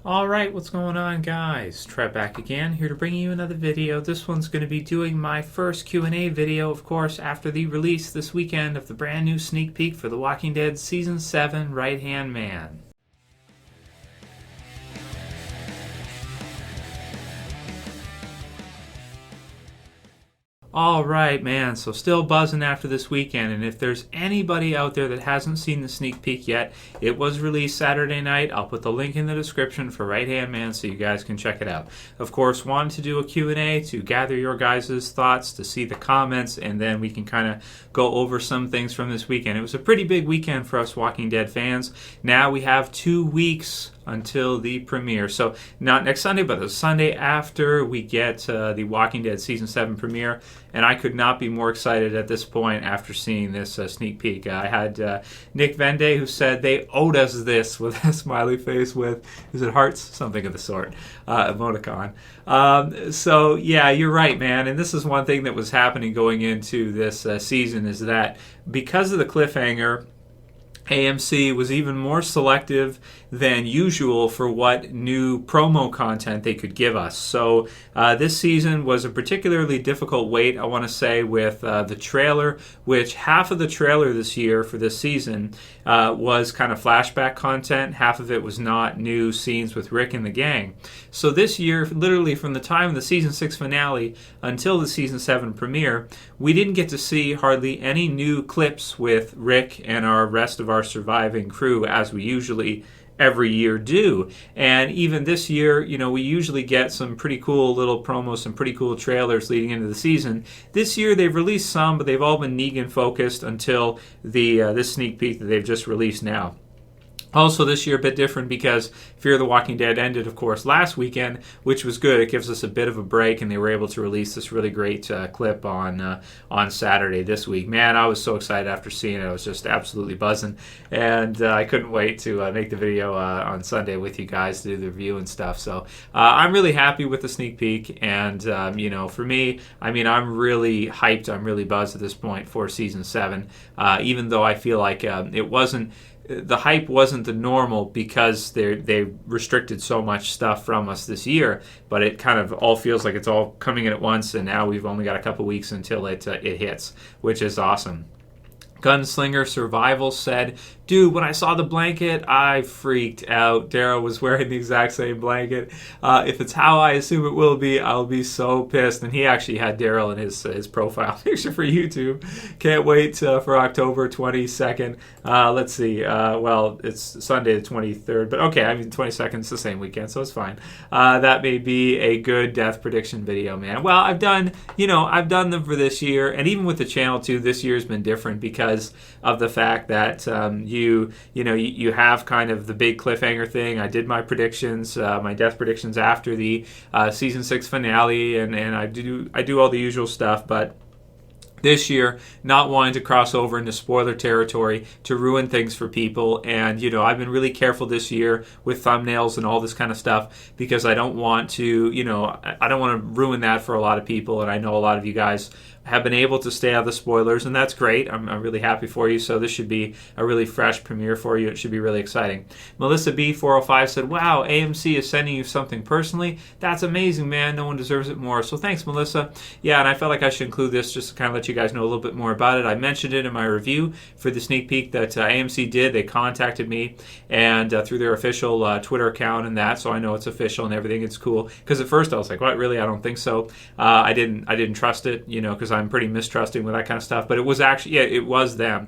Alright, what's going on, guys? Trev back again, here to bring you another video. This one's going to be doing my first Q&A video, of course, after the release this weekend of the brand new sneak peek for The Walking Dead Season 7 Right Hand Man. Alright, man, so still buzzing after this weekend, and if there's anybody out there that hasn't seen the sneak peek yet, it was released Saturday night. I'll put the link in the description for Right Hand Man so you guys can check it out. Of course, wanted to do a Q&A to gather your guys' thoughts, to see the comments, and then we can kind of go over some things from this weekend. It was a pretty big weekend for us Walking Dead fans. Now we have 2 weeks until the premiere. So not next Sunday, but the Sunday after we get the Walking Dead Season 7 premiere. And I could not be more excited at this point after seeing this sneak peek. I had Nick Vende, who said they owed us this, with a smiley face with, is it hearts? Something of the sort. Emoticon. So yeah, you're right, man. And this is one thing that was happening going into this season, is that because of the cliffhanger, AMC was even more selective than usual for what new promo content they could give us. So this season was a particularly difficult wait, I want to say, with the trailer, which half of the trailer this year for this season was kind of flashback content. Half of it was not new scenes with Rick and the gang. So this year, literally from the time of the Season 6 finale until the Season 7 premiere, we didn't get to see hardly any new clips with Rick and our rest of our surviving crew as we usually every year do. And even this year, you know, we usually get some pretty cool little promos, some pretty cool trailers leading into the season. This year they've released some, but they've all been Negan focused until the this sneak peek that they've just released now. Also this year a bit different because Fear the Walking Dead ended, of course, last weekend, which was good. It gives us a bit of a break, and they were able to release this really great clip on Saturday this week. Man, I was so excited after seeing it. I was just absolutely buzzing, and I couldn't wait to make the video on Sunday with you guys to do the review and stuff. So I'm really happy with the sneak peek, and you know, for me, I mean, I'm really hyped. I'm really buzzed at this point for Season 7, even though I feel like the hype wasn't the normal because they restricted so much stuff from us this year, but it kind of all feels like it's all coming in at once, and now we've only got a couple weeks until it hits, which is awesome. Gunslinger Survival said, dude, when I saw the blanket, I freaked out. Daryl was wearing the exact same blanket. If it's how I assume it will be, I'll be so pissed. And he actually had Daryl in his profile picture for YouTube. Can't wait for October 22nd. Let's see. Well, it's Sunday the 23rd. But okay, I mean, 22nd is the same weekend, so it's fine. That may be a good death prediction video, man. Well, I've done them for this year. And even with the channel, too, this year's been different because of the fact that you have kind of the big cliffhanger thing. I did my predictions, my death predictions after the Season 6 finale, and I do all the usual stuff, but this year, not wanting to cross over into spoiler territory to ruin things for people. And, you know, I've been really careful this year with thumbnails and all this kind of stuff because I don't want to, I don't want to ruin that for a lot of people. And I know a lot of you guys have been able to stay out of the spoilers, and that's great. I'm really happy for you. So this should be a really fresh premiere for you. It should be really exciting. Melissa B405 said, wow, AMC is sending you something personally. That's amazing, man. No one deserves it more. So thanks, Melissa. Yeah, and I felt like I should include this just to kind of let you guys know a little bit more about it. I mentioned it in my review for the sneak peek that AMC did. They contacted me and through their official Twitter account and that, so I know it's official and everything. It's cool. Because at first I was like, what, really? I don't think so. I didn't trust it, because I'm pretty mistrusting with that kind of stuff. But it was actually, yeah, it was them.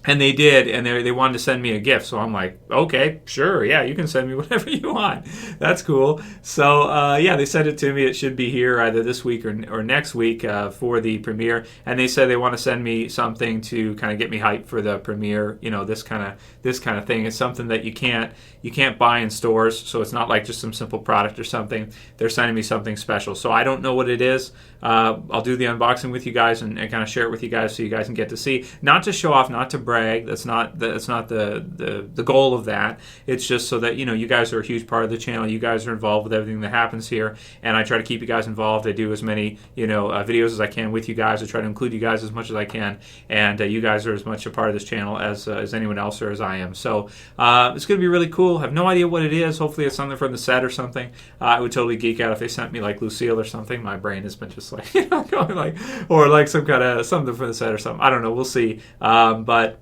And they did, and they wanted to send me a gift. So I'm like, okay, sure, yeah, you can send me whatever you want. That's cool. So, yeah, they sent it to me. It should be here either this week or next week for the premiere. And they said they want to send me something to kind of get me hyped for the premiere. This kind of thing. It's something that you can't buy in stores. So it's not like just some simple product or something. They're sending me something special. So I don't know what it is. I'll do the unboxing with you guys and kind of share it with you guys so you guys can get to see. Not to show off, not to brag. That's not the goal of that. It's just so that you guys are a huge part of the channel. You guys are involved with everything that happens here, and I try to keep you guys involved. I do as many videos as I can with you guys. I try to include you guys as much as I can, and you guys are as much a part of this channel as anyone else or as I am. So it's going to be really cool. I have no idea what it is. Hopefully it's something from the set or something. I would totally geek out if they sent me like Lucille or something. My brain has been just like going like, or like some kind of something from the set or something. I don't know. We'll see. But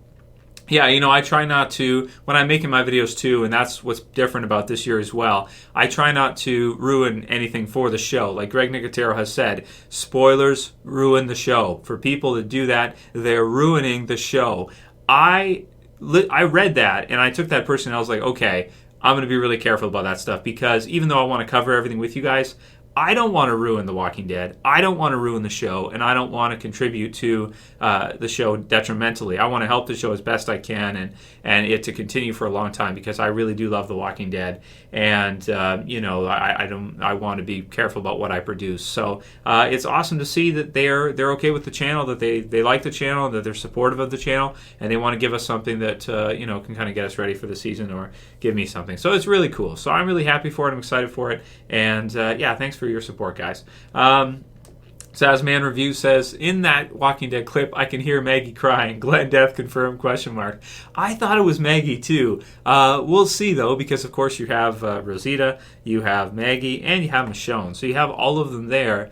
yeah, I try not to, when I'm making my videos too, and that's what's different about this year as well, I try not to ruin anything for the show. Like Greg Nicotero has said, spoilers ruin the show. For people that do that, they're ruining the show. I read that, and I took that personally, and I was like, okay, I'm going to be really careful about that stuff, because even though I want to cover everything with you guys, I don't want to ruin The Walking Dead. I don't want to ruin the show, and I don't want to contribute to the show detrimentally. I want to help the show as best I can, and it to continue for a long time, because I really do love The Walking Dead, and I want to be careful about what I produce. So it's awesome to see that they're okay with the channel, that they like the channel, that they're supportive of the channel, and they want to give us something that can kind of get us ready for the season, or give me something. So it's really cool. So I'm really happy for it. I'm excited for it, and thanks for your support, guys. Zasmanreviews says, in that Walking Dead clip, I can hear Maggie crying. Glenn death confirmed, ? I thought it was Maggie too. We'll see though, because of course you have Rosita, you have Maggie, and you have Michonne. So you have all of them there.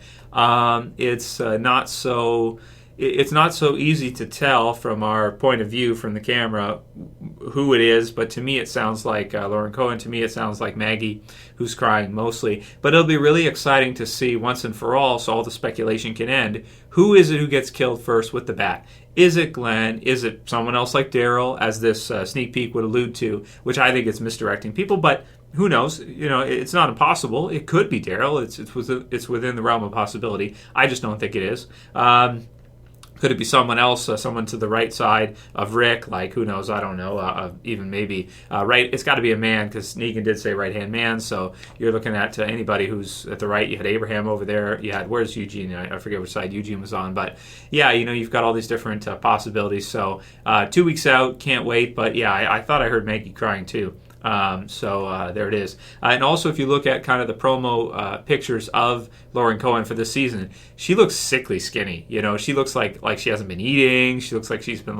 It's not so easy to tell from our point of view from the camera who it is, but to me it sounds like Lauren Cohen. To me it sounds like Maggie, who's crying mostly. But it'll be really exciting to see once and for all, so all the speculation can end. Who is it who gets killed first with the bat? Is it Glenn? Is it someone else like Daryl, as this sneak peek would allude to, which I think it's misdirecting people, but who knows? It's not impossible. It could be Daryl. It's within the realm of possibility. I just don't think it is. Could it be someone else, someone to the right side of Rick? Like, who knows? I don't know. Even maybe right. It's got to be a man, because Negan did say right-hand man. So you're looking at anybody who's at the right. You had Abraham over there. You had, where's Eugene? I forget which side Eugene was on. But yeah, you've got all these different possibilities. So 2 weeks out, can't wait. But yeah, I thought I heard Maggie crying too. There it is. And also, if you look at kind of the promo pictures of Lauren Cohen for this season, she looks sickly skinny. She looks like she hasn't been eating. She looks like she's been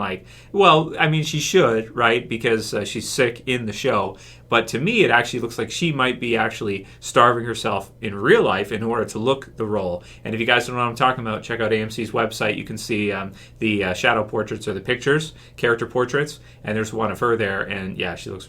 she should, right? Because she's sick in the show. But to me, it actually looks like she might be actually starving herself in real life in order to look the role. And if you guys don't know what I'm talking about, check out AMC's website. You can see the shadow portraits, or the pictures, character portraits, and there's one of her there. And yeah, she looks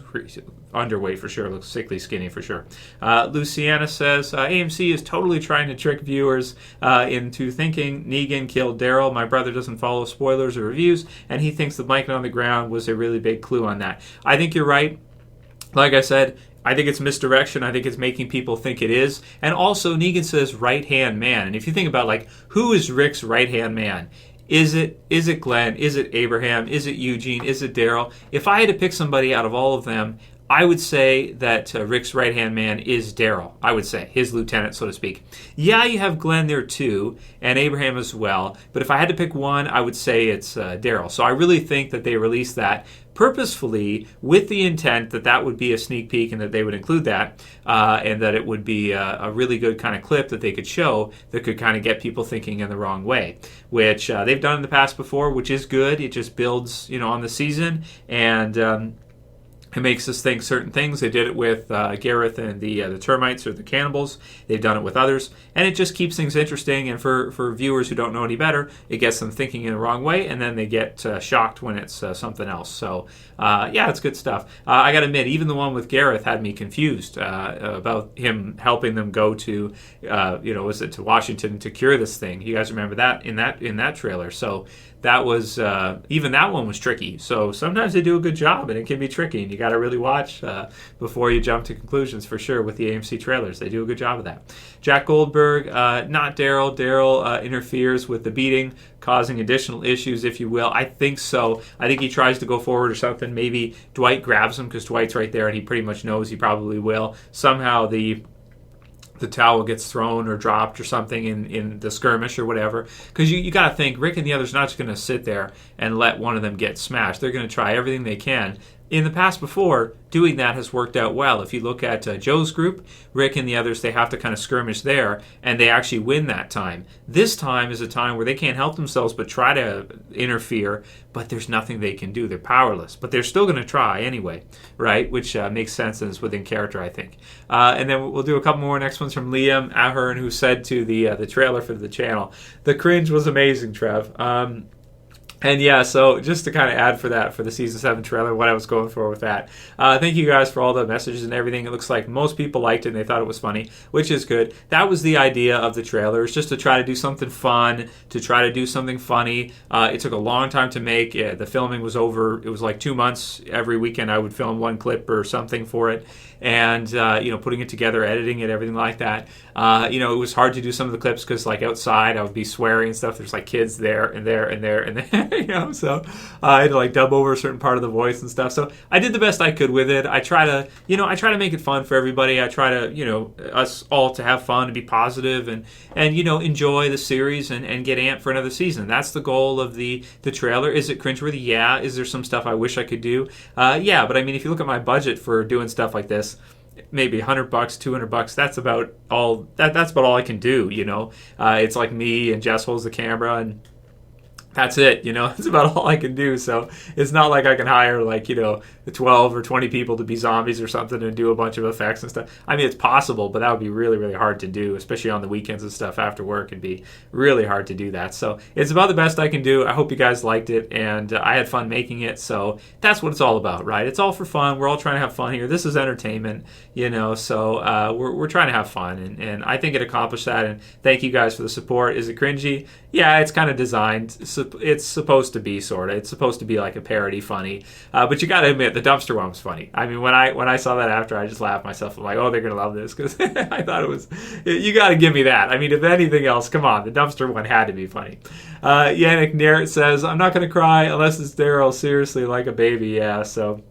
underweight for sure. Looks sickly skinny for sure. Luciana says, AMC is totally trying to trick viewers into thinking Negan killed Daryl. My brother doesn't follow spoilers or reviews, and he thinks the blanket on the ground was a really big clue on that. I think you're right. Like I said, I think it's misdirection. I think it's making people think it is. And also, Negan says right-hand man. And if you think about, who is Rick's right-hand man? Is it Glenn? Is it Abraham? Is it Eugene? Is it Daryl? If I had to pick somebody out of all of them, I would say that Rick's right-hand man is Daryl. I would say, his lieutenant, so to speak. Yeah, you have Glenn there too, and Abraham as well. But if I had to pick one, I would say it's Daryl. So I really think that they released that purposefully with the intent that that would be a sneak peek, and that they would include that, and that it would be a really good kind of clip that they could show that could kind of get people thinking in the wrong way, which they've done in the past before, which is good. It just builds, on the season, and it makes us think certain things. They did it with Gareth and the termites, or the cannibals. They've done it with others. And it just keeps things interesting. And for viewers who don't know any better, it gets them thinking in the wrong way. And then they get shocked when it's something else. So, it's good stuff. I got to admit, even the one with Gareth had me confused about him helping them go to, was it to Washington to cure this thing? You guys remember that in that trailer. So that was, even that one was tricky. So sometimes they do a good job, and it can be tricky, and you got to really watch before you jump to conclusions, for sure, with the AMC trailers. They do a good job of that. Jack Goldberg, not Daryl. Daryl interferes with the beating, causing additional issues, if you will. I think so. I think he tries to go forward or something. Maybe Dwight grabs him, because Dwight's right there, and he pretty much knows he probably will. Somehow the the towel gets thrown or dropped or something in the skirmish or whatever. Because you got to think, Rick and the others are not just going to sit there and let one of them get smashed. They're going to try everything they can. In the past before, doing that has worked out well. If you look at Joe's group, Rick and the others, they have to kind of skirmish there, and they actually win that time. This time is a time where they can't help themselves but try to interfere, but there's nothing they can do. They're powerless, but they're still going to try anyway, right? Which makes sense and is within character, I think. And then we'll do a couple more next ones from Liam Ahern, who said to the trailer for the channel, "The cringe was amazing, Trev." And yeah, so just to kind of add for that, for the Season 7 trailer, what I was going for with that. Thank you guys for all the messages and everything. It looks like most people liked it and they thought it was funny, which is good. That was the idea of the trailer, is just to try to do something fun, to try to do something funny. It took a long time to make. The filming was over. It was like 2 months. Every weekend I would film one clip or something for it. And, putting it together, editing it, everything like that. It was hard to do some of the clips because, like, outside I would be swearing and stuff. There's, like, kids there and there and there and there, so I had to, like, dub over a certain part of the voice and stuff. So I did the best I could with it. I try to make it fun for everybody. I try to, us all to have fun and be positive and enjoy the series and get amped for another season. That's the goal of the trailer. Is it cringeworthy? Yeah. Is there some stuff I wish I could do? Yeah, but I mean, if you look at my budget for doing stuff like this, maybe $100, $200. That's about all. That's about all I can do. It's like me and Jess holds the camera and that's it. It's about all I can do. So it's not like I can hire 12 or 20 people to be zombies or something and do a bunch of effects and stuff. I mean, it's possible, but that would be really, really hard to do, especially on the weekends and stuff after work. It'd be really hard to do that. So it's about the best I can do. I hope you guys liked it, and I had fun making it. So that's what it's all about, right? It's all for fun. We're all trying to have fun here. This is entertainment, so we're trying to have fun, and I think it accomplished that, and thank you guys for the support. Is it cringy? Yeah, it's kind of designed. It's supposed to be, sort of. It's supposed to be like a parody funny. But you got to admit, the dumpster one was funny. I mean, when I saw that after, I just laughed myself. I'm like, oh, they're going to love this. Because I thought it was, you got to give me that. I mean, if anything else, come on. The dumpster one had to be funny. Yannick Narrett says, I'm not going to cry unless it's Daryl. Seriously, like a baby. Yeah, so...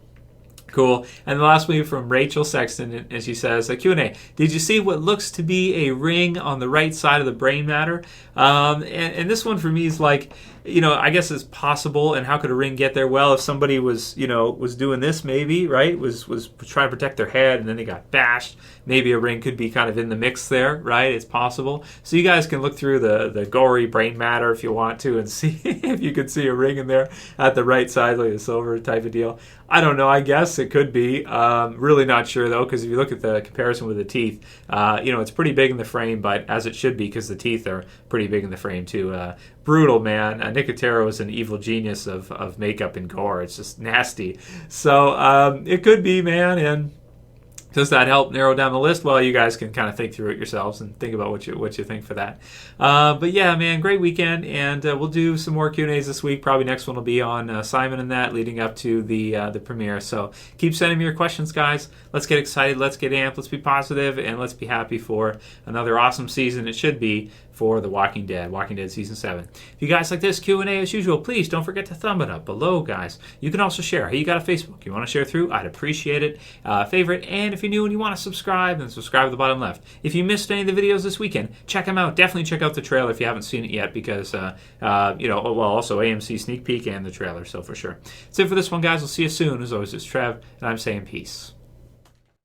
Cool. And the last one from Rachel Sexton, and she says, Q&A, did you see what looks to be a ring on the right side of the brain matter? And this one for me is like, I guess it's possible, and how could a ring get there? Well, if somebody was doing this, maybe, right, was trying to protect their head, and then they got bashed, maybe a ring could be kind of in the mix there, right? It's possible. So you guys can look through the gory brain matter if you want to and see if you could see a ring in there at the right side, like a silver type of deal. I don't know. I guess it could be. Really not sure, though, because if you look at the comparison with the teeth, it's pretty big in the frame, but as it should be, because the teeth are pretty big in the frame, too. Brutal, man. Nicotero is an evil genius of makeup and gore. It's just nasty. So it could be, man, and... Does that help narrow down the list? Well, you guys can kind of think through it yourselves and think about what you think for that. But yeah, man, great weekend, and we'll do some more Q&As this week. Probably next one will be on Simon and that, leading up to the premiere. So keep sending me your questions, guys. Let's get excited. Let's get amped. Let's be positive, and let's be happy for another awesome season. It should be for The Walking Dead Season 7. If you guys like this Q&A as usual, please don't forget to thumb it up below, guys. You can also share. Hey, you got a Facebook you want to share through? I'd appreciate it. Favorite, and if you're new and you want to subscribe, then subscribe at the bottom left. If you missed any of the videos this weekend, check them out. Definitely check out the trailer if you haven't seen it yet, because, also AMC sneak peek and the trailer, so for sure. That's it for this one, guys. We'll see you soon. As always, it's Trev, and I'm saying peace.